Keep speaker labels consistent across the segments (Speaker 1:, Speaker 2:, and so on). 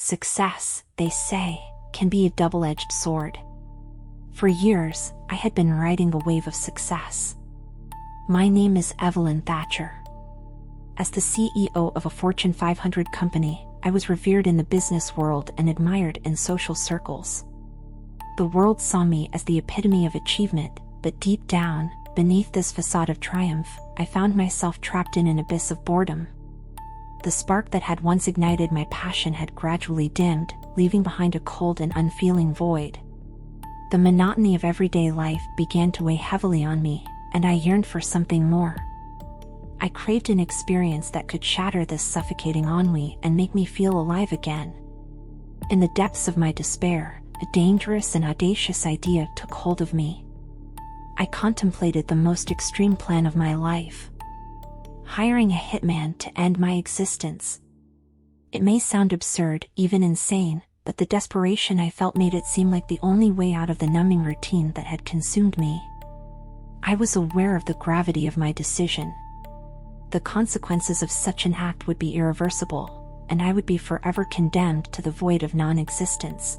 Speaker 1: Success, they say, can be a double-edged sword. For years, I had been riding the wave of success. My name is Evelyn Thatcher. As the CEO of a Fortune 500 company, I was revered in the business world and admired in social circles. The world saw me as the epitome of achievement, but deep down, beneath this facade of triumph, I found myself trapped in an abyss of boredom. The spark that had once ignited my passion had gradually dimmed, leaving behind a cold and unfeeling void. The monotony of everyday life began to weigh heavily on me, and I yearned for something more. I craved an experience that could shatter this suffocating ennui and make me feel alive again. In the depths of my despair, a dangerous and audacious idea took hold of me. I contemplated the most extreme plan of my life: hiring a hitman to end my existence. It may sound absurd, even insane, but the desperation I felt made it seem like the only way out of the numbing routine that had consumed me. I was aware of the gravity of my decision. The consequences of such an act would be irreversible, and I would be forever condemned to the void of non-existence.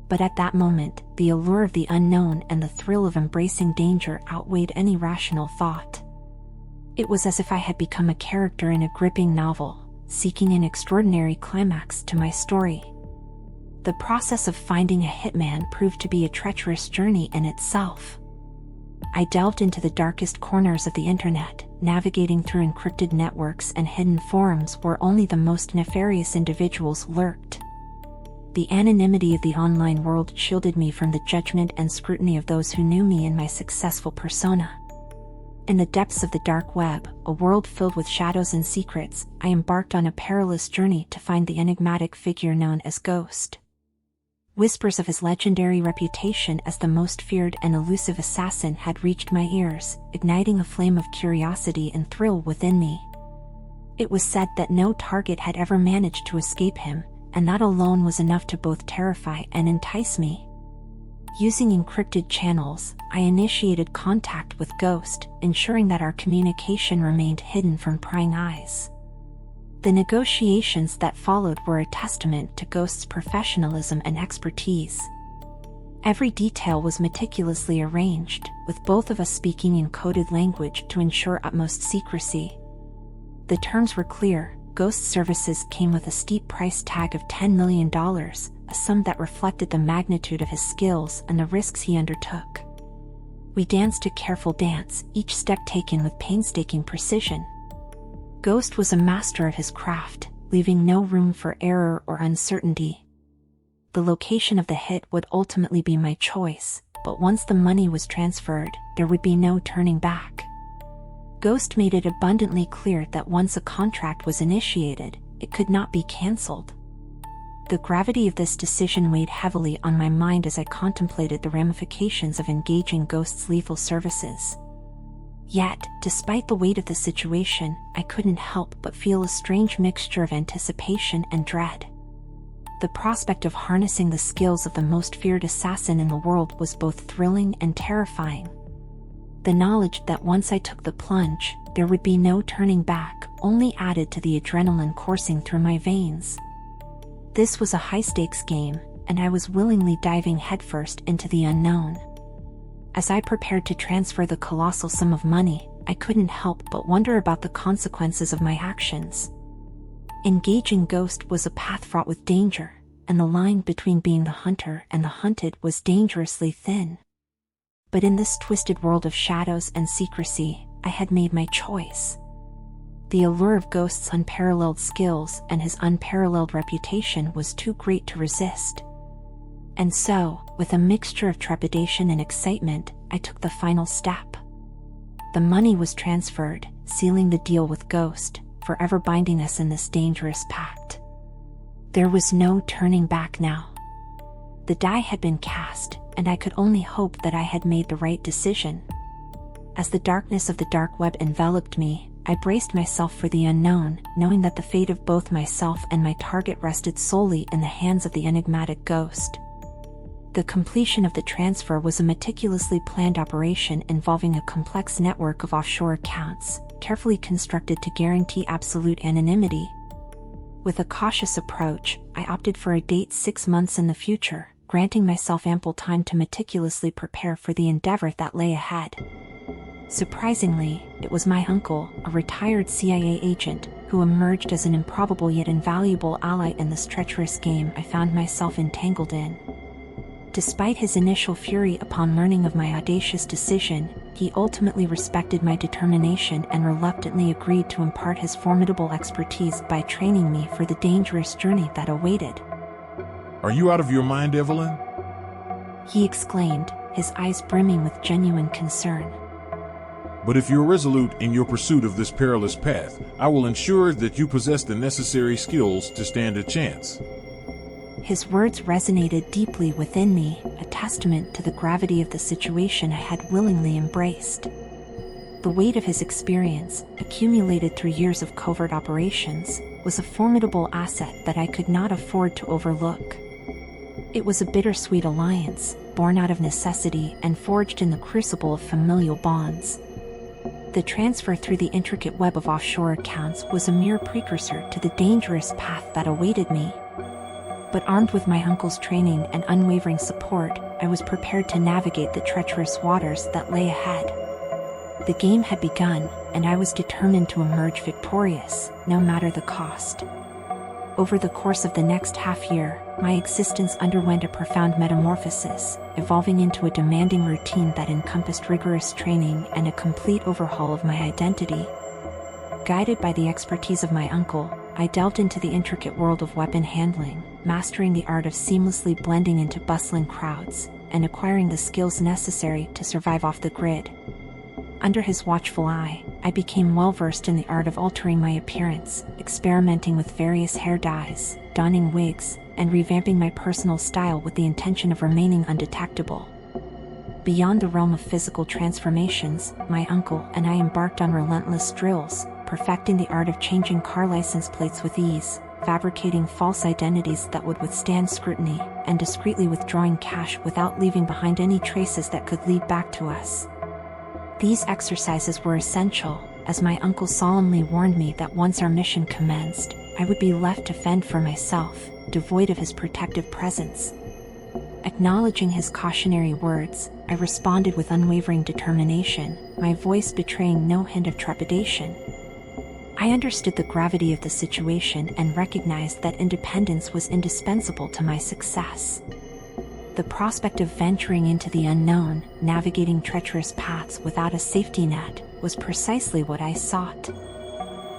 Speaker 1: But at that moment, the allure of the unknown and the thrill of embracing danger outweighed any rational thought. It was as if I had become a character in a gripping novel, seeking an extraordinary climax to my story. The process of finding a hitman proved to be a treacherous journey in itself. I delved into the darkest corners of the internet, navigating through encrypted networks and hidden forums where only the most nefarious individuals lurked. The anonymity of the online world shielded me from the judgment and scrutiny of those who knew me in my successful persona. In the depths of the dark web, a world filled with shadows and secrets, I embarked on a perilous journey to find the enigmatic figure known as Ghost. Whispers of his legendary reputation as the most feared and elusive assassin had reached my ears, igniting a flame of curiosity and thrill within me. It was said that no target had ever managed to escape him, and that alone was enough to both terrify and entice me. Using encrypted channels, I initiated contact with Ghost, ensuring that our communication remained hidden from prying eyes. The negotiations that followed were a testament to Ghost's professionalism and expertise. Every detail was meticulously arranged, with both of us speaking in coded language to ensure utmost secrecy. The terms were clear: Ghost's services came with a steep price tag of $10 million, a sum that reflected the magnitude of his skills and the risks he undertook. We danced a careful dance, each step taken with painstaking precision. Ghost was a master of his craft, leaving no room for error or uncertainty. The location of the hit would ultimately be my choice, but once the money was transferred, there would be no turning back. Ghost made it abundantly clear that once a contract was initiated, it could not be cancelled. The gravity of this decision weighed heavily on my mind as I contemplated the ramifications of engaging Ghost's lethal services. Yet, despite the weight of the situation, I couldn't help but feel a strange mixture of anticipation and dread. The prospect of harnessing the skills of the most feared assassin in the world was both thrilling and terrifying. The knowledge that once I took the plunge, there would be no turning back only added to the adrenaline coursing through my veins. This was a high-stakes game, and I was willingly diving headfirst into the unknown. As I prepared to transfer the colossal sum of money, I couldn't help but wonder about the consequences of my actions. Engaging Ghost was a path fraught with danger, and the line between being the hunter and the hunted was dangerously thin. But in this twisted world of shadows and secrecy, I had made my choice. The allure of Ghost's unparalleled skills and his unparalleled reputation was too great to resist. And so, with a mixture of trepidation and excitement, I took the final step. The money was transferred, sealing the deal with Ghost, forever binding us in this dangerous pact. There was no turning back now. The die had been cast, and I could only hope that I had made the right decision. As the darkness of the dark web enveloped me, I braced myself for the unknown, knowing that the fate of both myself and my target rested solely in the hands of the enigmatic Ghost. The completion of the transfer was a meticulously planned operation involving a complex network of offshore accounts, carefully constructed to guarantee absolute anonymity. With a cautious approach, I opted for a date 6 months in the future, granting myself ample time to meticulously prepare for the endeavor that lay ahead. Surprisingly, it was my uncle, a retired CIA agent, who emerged as an improbable yet invaluable ally in this treacherous game I found myself entangled in. Despite his initial fury upon learning of my audacious decision, he ultimately respected my determination and reluctantly agreed to impart his formidable expertise by training me for the dangerous journey that awaited.
Speaker 2: "Are you out of your mind, Evelyn?"
Speaker 1: he exclaimed, his eyes brimming with genuine concern.
Speaker 2: "But if you're resolute in your pursuit of this perilous path, I will ensure that you possess the necessary skills to stand a chance."
Speaker 1: His words resonated deeply within me, a testament to the gravity of the situation I had willingly embraced. The weight of his experience, accumulated through years of covert operations, was a formidable asset that I could not afford to overlook. It was a bittersweet alliance, born out of necessity and forged in the crucible of familial bonds. The transfer through the intricate web of offshore accounts was a mere precursor to the dangerous path that awaited me. But armed with my uncle's training and unwavering support, I was prepared to navigate the treacherous waters that lay ahead. The game had begun, and I was determined to emerge victorious, no matter the cost. Over the course of the next half-year, my existence underwent a profound metamorphosis, evolving into a demanding routine that encompassed rigorous training and a complete overhaul of my identity. Guided by the expertise of my uncle, I delved into the intricate world of weapon handling, mastering the art of seamlessly blending into bustling crowds, and acquiring the skills necessary to survive off the grid. Under his watchful eye, I became well-versed in the art of altering my appearance, experimenting with various hair dyes, donning wigs, and revamping my personal style with the intention of remaining undetectable. Beyond the realm of physical transformations, my uncle and I embarked on relentless drills, perfecting the art of changing car license plates with ease, fabricating false identities that would withstand scrutiny, and discreetly withdrawing cash without leaving behind any traces that could lead back to us. These exercises were essential, as my uncle solemnly warned me that once our mission commenced, I would be left to fend for myself, devoid of his protective presence. Acknowledging his cautionary words, I responded with unwavering determination, my voice betraying no hint of trepidation. I understood the gravity of the situation and recognized that independence was indispensable to my success. The prospect of venturing into the unknown, navigating treacherous paths without a safety net, was precisely what I sought.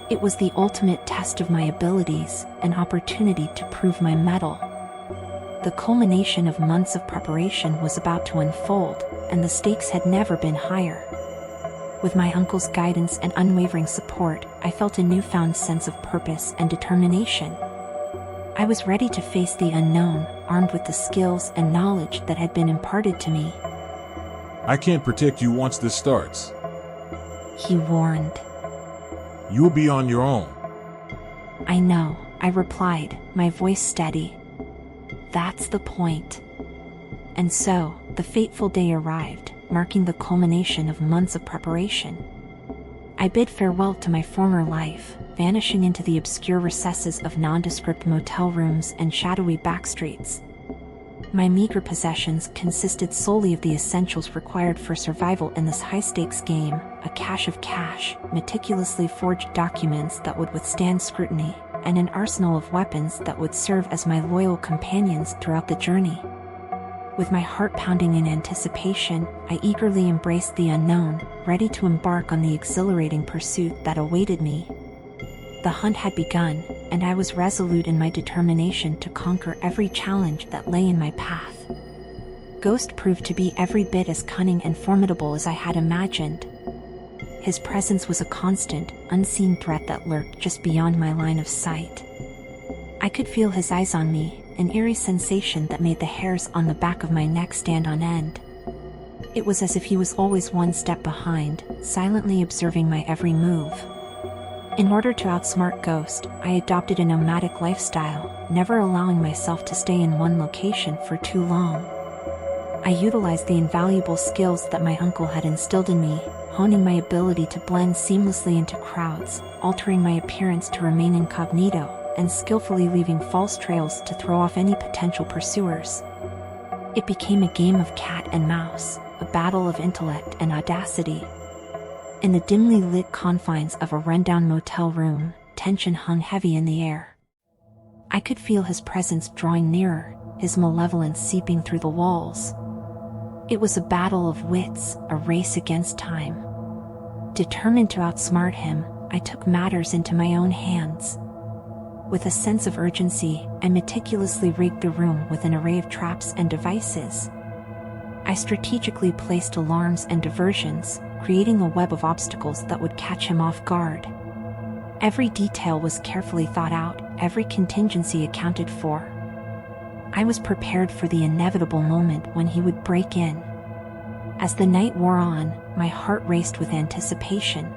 Speaker 1: It was the ultimate test of my abilities, an opportunity to prove my mettle. The culmination of months of preparation was about to unfold, and the stakes had never been higher. With my uncle's guidance and unwavering support, I felt a newfound sense of purpose and determination. I was ready to face the unknown, armed with the skills and knowledge that had been imparted to me.
Speaker 2: "I can't protect you once this starts,"
Speaker 1: he warned.
Speaker 2: "You'll be on your own."
Speaker 1: "I know," I replied, my voice steady. "That's the point." And so, the fateful day arrived, marking the culmination of months of preparation. I bid farewell to my former life, vanishing into the obscure recesses of nondescript motel rooms and shadowy backstreets. My meager possessions consisted solely of the essentials required for survival in this high-stakes game, a cache of cash, meticulously forged documents that would withstand scrutiny, and an arsenal of weapons that would serve as my loyal companions throughout the journey. With my heart pounding in anticipation, I eagerly embraced the unknown, ready to embark on the exhilarating pursuit that awaited me. The hunt had begun, and I was resolute in my determination to conquer every challenge that lay in my path. Ghost proved to be every bit as cunning and formidable as I had imagined. His presence was a constant, unseen threat that lurked just beyond my line of sight. I could feel his eyes on me, an eerie sensation that made the hairs on the back of my neck stand on end. It was as if he was always one step behind, silently observing my every move. In order to outsmart Ghost, I adopted a nomadic lifestyle, never allowing myself to stay in one location for too long. I utilized the invaluable skills that my uncle had instilled in me, honing my ability to blend seamlessly into crowds, altering my appearance to remain incognito, and skillfully leaving false trails to throw off any potential pursuers. It became a game of cat and mouse, a battle of intellect and audacity. In the dimly lit confines of a rundown motel room, tension hung heavy in the air. I could feel his presence drawing nearer, his malevolence seeping through the walls. It was a battle of wits, a race against time. Determined to outsmart him, I took matters into my own hands. With a sense of urgency, I meticulously rigged the room with an array of traps and devices. I strategically placed alarms and diversions, creating a web of obstacles that would catch him off guard. Every detail was carefully thought out, every contingency accounted for. I was prepared for the inevitable moment when he would break in. As the night wore on, my heart raced with anticipation.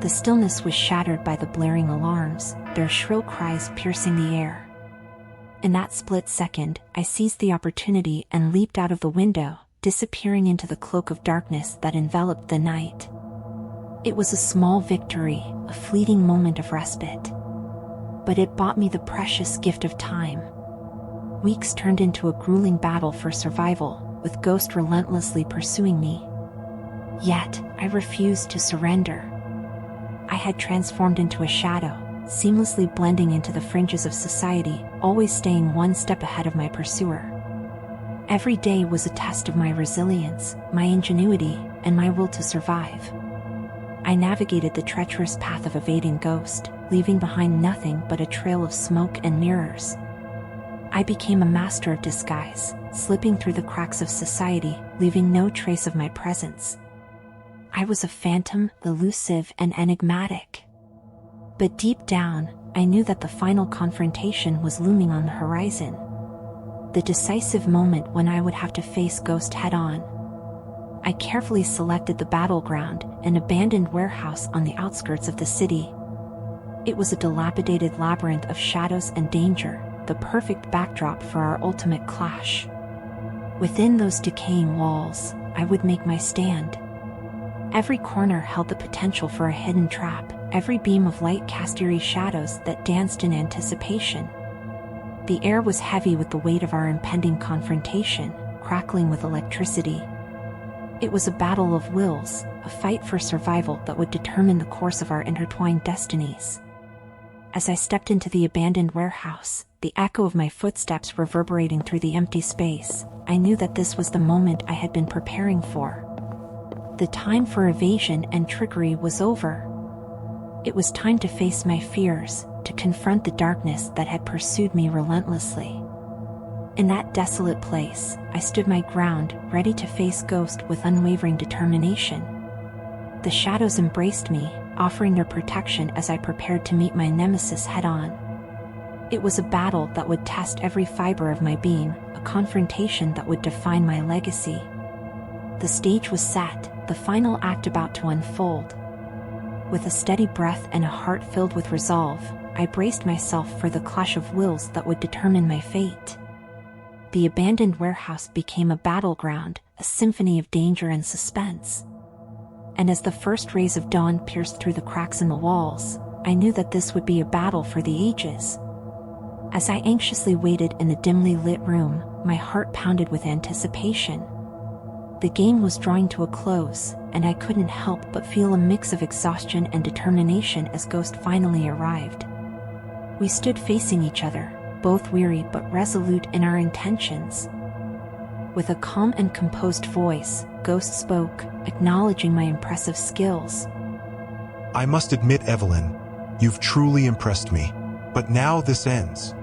Speaker 1: The stillness was shattered by the blaring alarms, their shrill cries piercing the air. In that split second, I seized the opportunity and leaped out of the window, disappearing into the cloak of darkness that enveloped the night. It was a small victory, a fleeting moment of respite. But it bought me the precious gift of time. Weeks turned into a grueling battle for survival, with Ghost relentlessly pursuing me. Yet, I refused to surrender. I had transformed into a shadow, seamlessly blending into the fringes of society, always staying one step ahead of my pursuer. Every day was a test of my resilience, my ingenuity, and my will to survive. I navigated the treacherous path of evading Ghost, leaving behind nothing but a trail of smoke and mirrors. I became a master of disguise, slipping through the cracks of society, leaving no trace of my presence. I was a phantom, elusive and enigmatic. But deep down, I knew that the final confrontation was looming on the horizon. The decisive moment when I would have to face Ghost head-on. I carefully selected the battleground, an abandoned warehouse on the outskirts of the city. It was a dilapidated labyrinth of shadows and danger, the perfect backdrop for our ultimate clash. Within those decaying walls, I would make my stand. Every corner held the potential for a hidden trap, every beam of light cast eerie shadows that danced in anticipation. The air was heavy with the weight of our impending confrontation, crackling with electricity. It was a battle of wills, a fight for survival that would determine the course of our intertwined destinies. As I stepped into the abandoned warehouse, the echo of my footsteps reverberating through the empty space, I knew that this was the moment I had been preparing for. The time for evasion and trickery was over. It was time to face my fears, to confront the darkness that had pursued me relentlessly. In that desolate place, I stood my ground, ready to face Ghost with unwavering determination. The shadows embraced me, offering their protection as I prepared to meet my nemesis head-on. It was a battle that would test every fiber of my being, a confrontation that would define my legacy. The stage was set, the final act about to unfold. With a steady breath and a heart filled with resolve, I braced myself for the clash of wills that would determine my fate. The abandoned warehouse became a battleground, a symphony of danger and suspense. And as the first rays of dawn pierced through the cracks in the walls, I knew that this would be a battle for the ages. As I anxiously waited in the dimly lit room, my heart pounded with anticipation. The game was drawing to a close, and I couldn't help but feel a mix of exhaustion and determination as Ghost finally arrived. We stood facing each other, both weary but resolute in our intentions. With a calm and composed voice, Ghost spoke, acknowledging my impressive skills.
Speaker 3: I must admit, Evelyn, you've truly impressed me. But now this ends.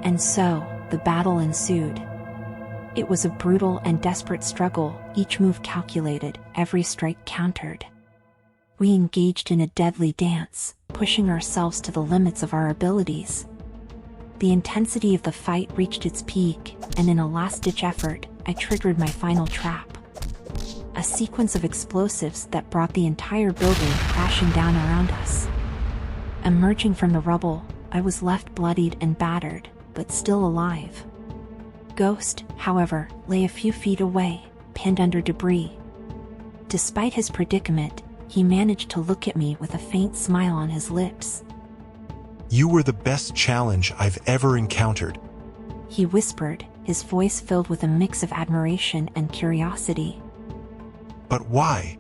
Speaker 1: And so, the battle ensued. It was a brutal and desperate struggle, each move calculated, every strike countered. We engaged in a deadly dance, pushing ourselves to the limits of our abilities. The intensity of the fight reached its peak, and in a last-ditch effort, I triggered my final trap. A sequence of explosives that brought the entire building crashing down around us. Emerging from the rubble, I was left bloodied and battered, but still alive. Ghost, however, lay a few feet away, pinned under debris. Despite his predicament, he managed to look at me with a faint smile on his lips.
Speaker 3: You were the best challenge I've ever encountered.
Speaker 1: He whispered, his voice filled with a mix of admiration and curiosity.
Speaker 3: But why?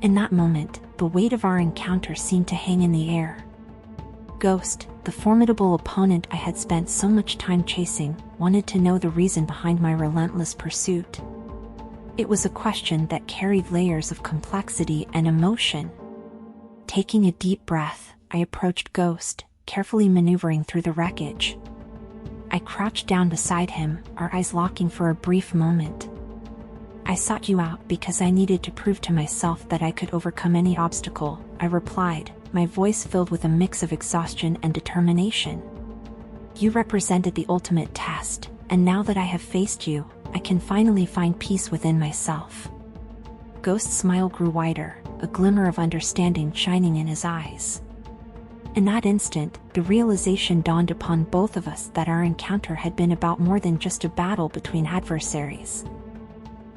Speaker 1: In that moment, the weight of our encounter seemed to hang in the air. Ghost, the formidable opponent I had spent so much time chasing, wanted to know the reason behind my relentless pursuit. It was a question that carried layers of complexity and emotion. Taking a deep breath, I approached Ghost, carefully maneuvering through the wreckage. I crouched down beside him, our eyes locking for a brief moment. I sought you out because I needed to prove to myself that I could overcome any obstacle, I replied, my voice filled with a mix of exhaustion and determination. You represented the ultimate test, and now that I have faced you, I can finally find peace within myself. Ghost's smile grew wider, a glimmer of understanding shining in his eyes. In that instant, the realization dawned upon both of us that our encounter had been about more than just a battle between adversaries.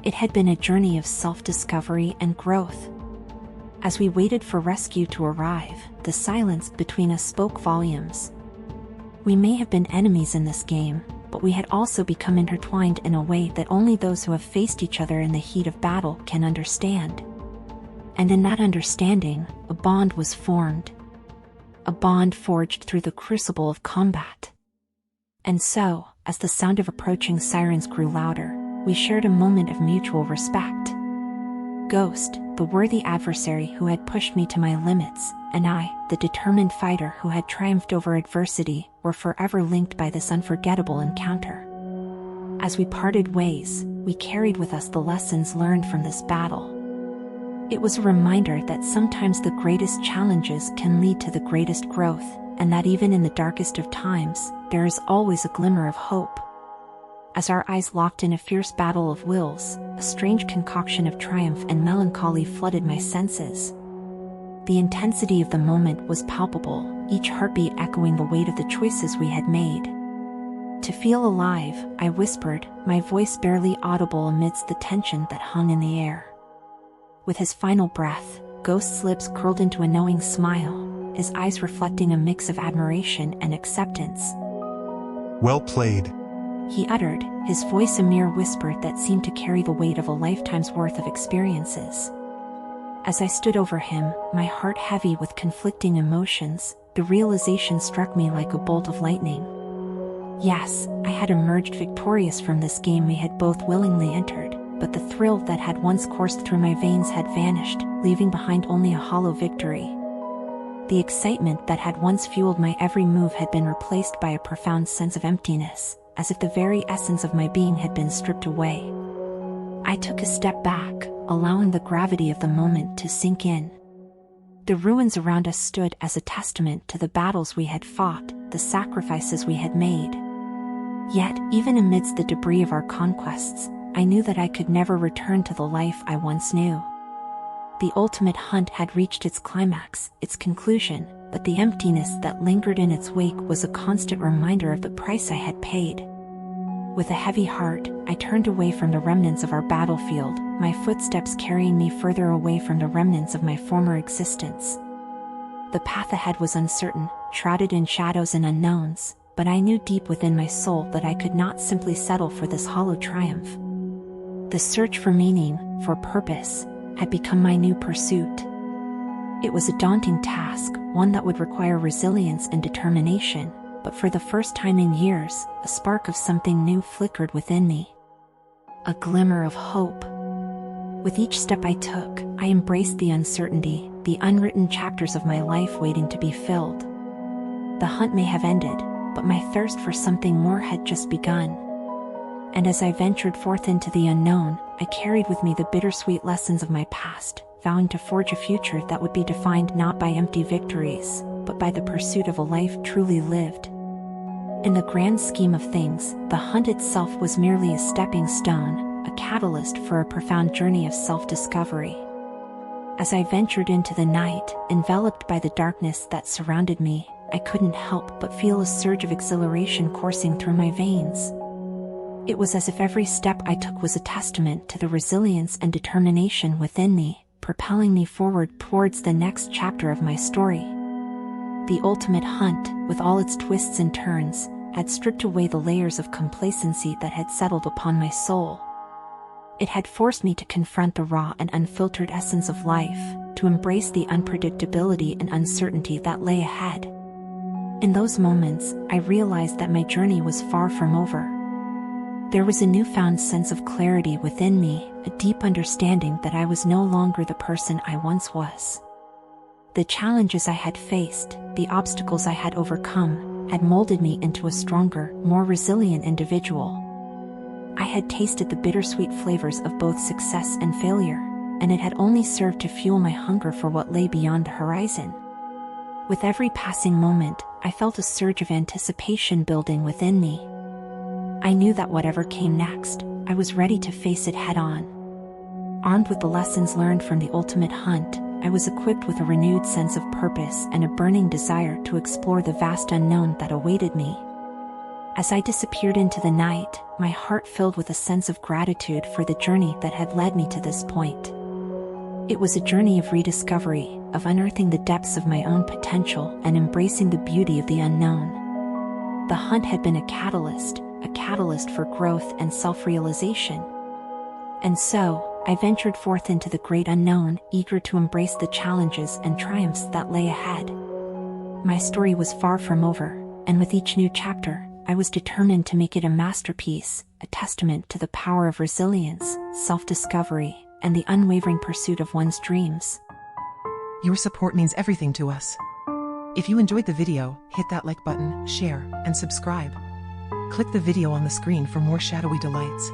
Speaker 1: It had been a journey of self-discovery and growth. As we waited for rescue to arrive, the silence between us spoke volumes. We may have been enemies in this game, but we had also become intertwined in a way that only those who have faced each other in the heat of battle can understand. And in that understanding, a bond was formed. A bond forged through the crucible of combat. And so, as the sound of approaching sirens grew louder, we shared a moment of mutual respect. Ghost, the worthy adversary who had pushed me to my limits, and I, the determined fighter who had triumphed over adversity, were forever linked by this unforgettable encounter. As we parted ways, we carried with us the lessons learned from this battle. It was a reminder that sometimes the greatest challenges can lead to the greatest growth, and that even in the darkest of times, there is always a glimmer of hope. As our eyes locked in a fierce battle of wills, a strange concoction of triumph and melancholy flooded my senses. The intensity of the moment was palpable, each heartbeat echoing the weight of the choices we had made. To feel alive, I whispered, my voice barely audible amidst the tension that hung in the air. With his final breath, Ghost's lips curled into a knowing smile, his eyes reflecting a mix of admiration and acceptance.
Speaker 3: Well played.
Speaker 1: He uttered, his voice a mere whisper that seemed to carry the weight of a lifetime's worth of experiences. As I stood over him, my heart heavy with conflicting emotions, the realization struck me like a bolt of lightning. Yes, I had emerged victorious from this game we had both willingly entered, but the thrill that had once coursed through my veins had vanished, leaving behind only a hollow victory. The excitement that had once fueled my every move had been replaced by a profound sense of emptiness, as if the very essence of my being had been stripped away. I took a step back, allowing the gravity of the moment to sink in. The ruins around us stood as a testament to the battles we had fought, the sacrifices we had made. Yet, even amidst the debris of our conquests, I knew that I could never return to the life I once knew. The ultimate hunt had reached its climax, its conclusion, but the emptiness that lingered in its wake was a constant reminder of the price I had paid. With a heavy heart, I turned away from the remnants of our battlefield, my footsteps carrying me further away from the remnants of my former existence. The path ahead was uncertain, shrouded in shadows and unknowns, but I knew deep within my soul that I could not simply settle for this hollow triumph. The search for meaning, for purpose, had become my new pursuit. It was a daunting task, one that would require resilience and determination, but for the first time in years, a spark of something new flickered within me. A glimmer of hope. With each step I took, I embraced the uncertainty, the unwritten chapters of my life waiting to be filled. The hunt may have ended, but my thirst for something more had just begun. And as I ventured forth into the unknown, I carried with me the bittersweet lessons of my past, vowing to forge a future that would be defined not by empty victories, but by the pursuit of a life truly lived. In the grand scheme of things, the hunt itself was merely a stepping stone, a catalyst for a profound journey of self-discovery. As I ventured into the night, enveloped by the darkness that surrounded me, I couldn't help but feel a surge of exhilaration coursing through my veins. It was as if every step I took was a testament to the resilience and determination within me, propelling me forward towards the next chapter of my story. The ultimate hunt, with all its twists and turns, had stripped away the layers of complacency that had settled upon my soul. It had forced me to confront the raw and unfiltered essence of life, to embrace the unpredictability and uncertainty that lay ahead. In those moments, I realized that my journey was far from over. There was a newfound sense of clarity within me, a deep understanding that I was no longer the person I once was. The challenges I had faced, the obstacles I had overcome, had molded me into a stronger, more resilient individual. I had tasted the bittersweet flavors of both success and failure, and it had only served to fuel my hunger for what lay beyond the horizon. With every passing moment, I felt a surge of anticipation building within me. I knew that whatever came next, I was ready to face it head-on. Armed with the lessons learned from the ultimate hunt, I was equipped with a renewed sense of purpose and a burning desire to explore the vast unknown that awaited me. As I disappeared into the night, my heart filled with a sense of gratitude for the journey that had led me to this point. It was a journey of rediscovery, of unearthing the depths of my own potential and embracing the beauty of the unknown. The hunt had been a catalyst for growth and self-realization. And so, I ventured forth into the great unknown, eager to embrace the challenges and triumphs that lay ahead. My story was far from over, and with each new chapter, I was determined to make it a masterpiece, a testament to the power of resilience, self-discovery, and the unwavering pursuit of one's dreams.
Speaker 4: Your support means everything to us. If you enjoyed the video, hit that like button, share, and subscribe. Click the video on the screen for more shadowy delights.